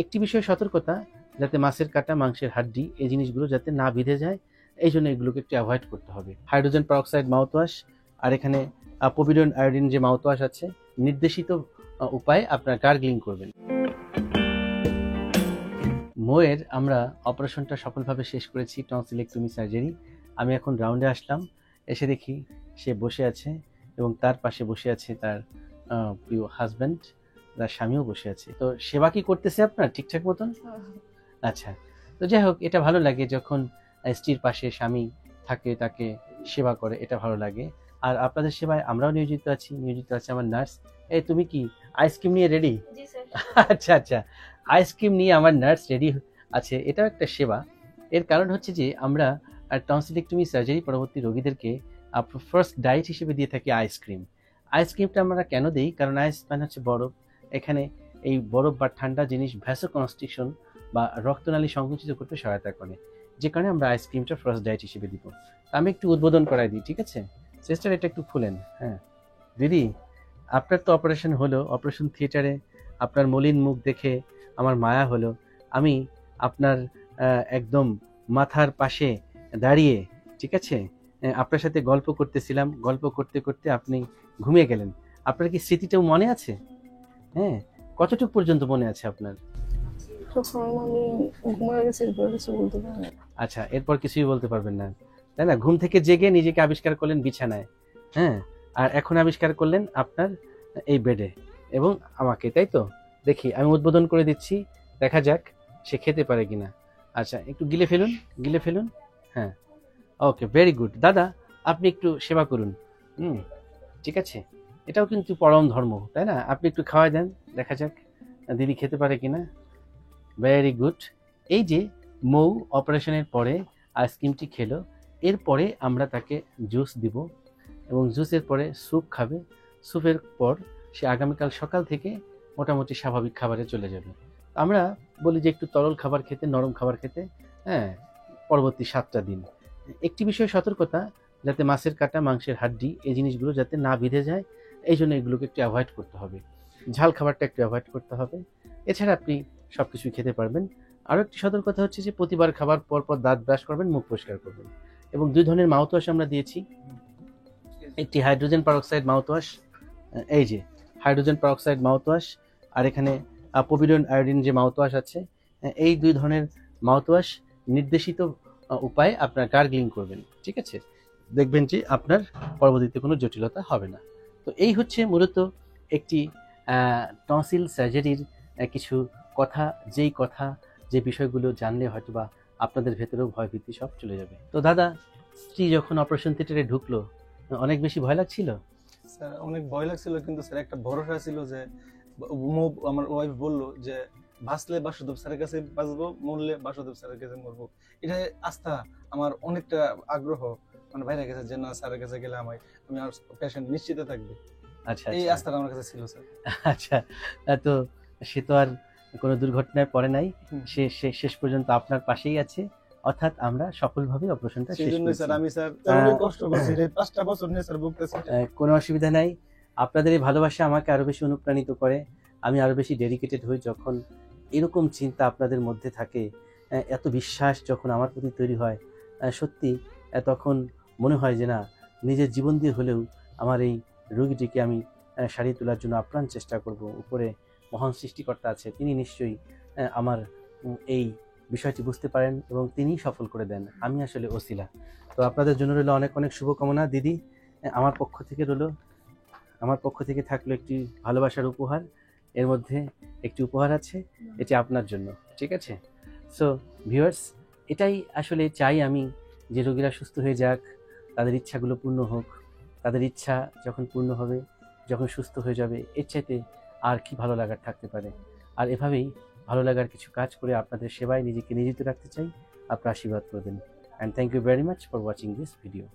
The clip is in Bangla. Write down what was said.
একটি বিষয়ে সতর্কতা, যাতে মাছের কাঁটা, মাংসের হাড্ডি এই জিনিসগুলো যাতে না বিঁধে যায়, এই জন্য এগুলোকে একটু অ্যাভয়েড করতে হবে। হাইড্রোজেন পারঅক্সাইড মাউথওয়াশ আর এখানে পভিডন আয়োডিন যে মাউথওয়াশ আছে, নির্দেশিত উপায়ে আপনার গার্গলিং করবেন। মোয়ের আমরা অপারেশনটা সফলভাবে শেষ করেছি, টনসিলেক্টমি সার্জারি। আমি এখন রাউন্ডে আসলাম, এসে দেখি সে বসে আছে এবং তার পাশে বসে আছে তার প্রিয় হাজব্যান্ড, তার স্বামীও বসে আছে। তো সেবা কি করতেছে আপনার ঠিকঠাক মতন? আচ্ছা, তো যাই হোক, এটা ভালো লাগে যখন স্ত্রীর পাশে স্বামী থাকে, তাকে সেবা করে, এটা ভালো লাগে। আর আপনাদের সেবায় আমরাও নিয়োজিত আছে আমার নার্স। এই তুমি কি আইসক্রিম নিয়ে রেডি? জি স্যার। আচ্ছা আচ্ছা, আইসক্রিম নিয়ে আমার নার্স রেডি আছে, এটাও একটা সেবা। এর কারণ হচ্ছে যে আমরা টনসিলেক্টমি সার্জারি পরবর্তী রোগীদেরকে ফার্স্ট ডায়েট হিসেবে দিয়ে থাকি আইসক্রিম। আইসক্রিমটা আমরা কেন দিই? কারণ আইস মানে হচ্ছে বরফ, এখানে এই বরফ বা ঠান্ডা জিনিস ভ্যাসোকনস্ট্রিকশন বা রক্তনালী সংকুচিত করতে সহায়তা করে, যে কারণে আমরা আইসক্রিমটা ফার্স্ট ডায়েট হিসেবে দিব। আমি একটু উদ্বোধন করাই দিই, ঠিক আছে? সিস্টার, এটা একটু খুলেন। হ্যাঁ দিদি, আপনার তো অপারেশন হলো, অপারেশন থিয়েটারে আপনার মলিন মুখ দেখে আমার মায়া হলো। আমি আপনার একদম মাথার পাশে দাঁড়িয়ে, ঠিক আছে, আপনার সাথে গল্প করতেছিলাম, গল্প করতে করতে আপনি ঘুমিয়ে গেলেন। আপনার কি স্মৃতিটাও মনে আছে? হ্যাঁ, কতটুকু পর্যন্ত মনে আছে আপনার? আচ্ছা, এরপর কিছুই বলতে পারবেন না, তাই না? ঘুম থেকে জেগে নিজেকে আবিষ্কার করলেন বিছানায়, হ্যাঁ, আর এখন আবিষ্কার করলেন আপনার এই বেডে এবং আমাকে, তাই তো? দেখি, আমি উদ্বোধন করে দিচ্ছি, দেখা যাক সে খেতে পারে কিনা। আচ্ছা, একটু গিলে ফেলুন। হ্যাঁ, ওকে, ভেরি গুড। দাদা, আপনি একটু সেবা করুন। ঠিক আছে, এটাও কিন্তু পরম ধর্ম, তাই না? আপনি একটু খাওয়াই দেন, দেখা যাক দিদি খেতে পারে কিনা। Very good. এই যে মৌ অপারেশনের পরে আইসক্রিমটি খেলো, এরপরে আমরা তাকে জুস দিব এবং জুসের পরে স্যুপ খাবে। স্যুপের পর সে আগামীকাল সকাল থেকে মোটামুটি স্বাভাবিক খাবারে চলে যাবে। আমরা বলি যে একটু তরল খাবার খেতে, নরম খাবার খেতে, হ্যাঁ, পরবর্তী 7টা দিন। একটি বিষয়ে সতর্কতা, যাতে মাছের কাঁটা, মাংসের হাড্ডি এই জিনিসগুলো যাতে না বিঁধে যায়, এই জন্য এগুলোকে একটু অ্যাভয়েড করতে হবে। ঝাল খাবারটা একটু অ্যাভয়েড করতে হবে। এছাড়া আপনি সব কিছুই খেতে পারবেন। আরও একটি সতর্কতা হচ্ছে যে প্রতিবার খাবার পর দাঁত ব্রাশ করবেন, মুখ পরিষ্কার করবেন। এবং 2 ধরনের মাউথওয়াশ আমরা দিয়েছি। একটি হাইড্রোজেন পারঅক্সাইড মাউথওয়াশ, এই যে হাইড্রোজেন পারঅক্সাইড মাউথওয়াশ, আর এখানে পভিডন আয়োডিন যে মাউথওয়াশ আছে, এই 2 ধরনের মাউথওয়াশ নির্দেশিত উপায়ে আপনার গার্গলিং করবেন, ঠিক আছে? দেখবেন যে আপনার পরবর্তীতে কোনো জটিলতা হবে না। তো এই হচ্ছে মূলত একটি টনসিল সার্জারির কিছু কথা, যে বিষয়গুলো জানলে হয়তোবা আপনাদের ভেতরেও ভয়ভীতি সব চলে যাবে। তো দাদা, স্ত্রী যখন অপারেশন থিয়েটারে ঢুকলো, অনেক বেশি ভয় লাগছিল? স্যার অনেক ভয় লাগছিল, কিন্তু স্যার একটা ভরসা ছিল যে আমার ওয়াইফ বললো যে বাঁচলে বাসুদেব স্যারের কাছে বাঁচবো, মরলে বাসুদেব স্যারের কাছে মরবো। এটা আস্থা আমার অনেকটা আগ্রহ মানে বাইরে গেছে যে না, স্যারের কাছে গেলে আমি আর পেশেন্ট নিশ্চিত থাকবে। আচ্ছা, এই আস্থাটা আমার কাছে ছিল স্যার। আচ্ছা, তো সে তো আর কোনো দুর্ঘটনায় পড়ে নাই, সে শেষ পর্যন্ত আপনার পাশেই আছে, অর্থাৎ আমরা সফলভাবে অপারেশনটা শেষ করেছি। স্যার আমি স্যার অনেক কষ্ট করছি, 5টা বছর নিয়ে স্যার ভুগতেছি। কোনো অসুবিধা নাই, আপনাদের এই ভালোবাসা আমাকে আরো বেশি অনুপ্রাণিত করে। আমি আরো বেশি ডেডিকেটেড হই যখন এরকম চিন্তা আপনাদের মধ্যে থাকে, এত বিশ্বাস যখন আমার প্রতি তৈরি হয়, সত্যি তখন মনে হয় যে না, নিজের জীবন দিয়ে হলেও আমার এই রোগীটিকে আমি সারিয়ে তোলার জন্য আপ্রাণ চেষ্টা করব। উপরে মহান সৃষ্টিকর্তা আছে, তিনি নিশ্চয়ই আমার এই বিষয়টি বুঝতে পারেন এবং তিনিই সফল করে দেন, আমি আসলে ওসিলা। তো আপনাদের জন্য রইল অনেক অনেক শুভকামনা। দিদি, আমার পক্ষ থেকে থাকলো একটি ভালোবাসার উপহার, এর মধ্যে একটি উপহার আছে, এটি আপনার জন্য, ঠিক আছে? সো ভিউয়ার্স, এটাই আসলে চাই আমি, যে রোগীরা সুস্থ হয়ে যাক, তাদের ইচ্ছাগুলো পূর্ণ হোক। তাদের ইচ্ছা যখন পূর্ণ হবে, যখন সুস্থ হয়ে যাবে, এর চাইতে আর কি ভালো লাগার থাকতে পারে? আর এভাবেই ভালো লাগার কিছু কাজ করে আপনাদের সেবায় নিজেকে নিয়োজিত রাখতে চাই। আপনারা আশীর্বাদ করবেন। And thank you very much for watching this video.